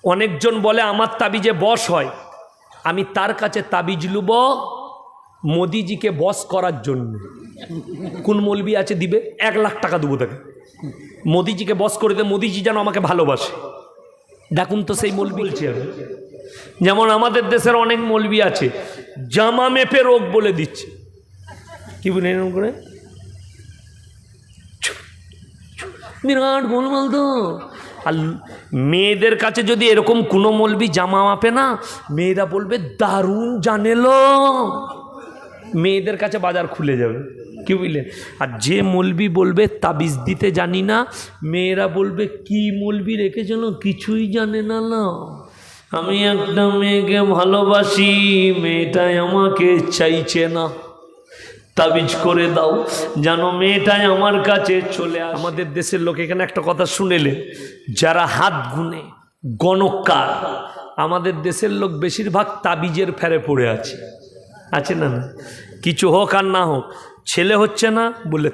অনেকজন বলে আমার তাবিজে বশ হয়, আমি তার কাছে তাবিজ লুব মোদিজিকে বশ করার জন্য। কোন মৌলবি আছে দিবে? 1 লাখ টাকা দেবো তাকে, মোদিজিকে বশ করে দে, মোদিজি যেন আমাকে ভালোবাসে। দেখুন তো সেই মৌলবি বলছে। যেমন আমাদের দেশের অনেক মৌলবি আছে জামা মেপে রোগ বলে দিচ্ছে, কি বলে এরকম করে, বিরাট গোলমাল তো। আর মেয়েদের কাছে যদি এরকম কোনো মৌলবি জামা মাপে না, মেয়েরা বলবে দারুণ জানেলো, মেয়েদের কাছে বাজার খুলে যাবে, কি বুঝলেন। আর যে মৌলবি বলবে তাবিজ দিতে জানি না, মেয়েরা বলবে কি মৌলবি রেখেছিল, কিছুই জানে না। না, আমি একটা মেয়েকে ভালোবাসি, মেয়েটাই আমাকে চাইছে না, তাবিজ করে দাও যেন মেয়েটাই আমার কাছে চলে আসে। আমাদের দেশের লোক এখানে একটা কথা শুনেলে, যারা হাত গুনে গণককার, আমাদের দেশের লোক বেশিরভাগ তাবিজের ফেরে পড়ে আছে না না, কিছু হোক আর না হোক, ছেলে হচ্ছে না বলে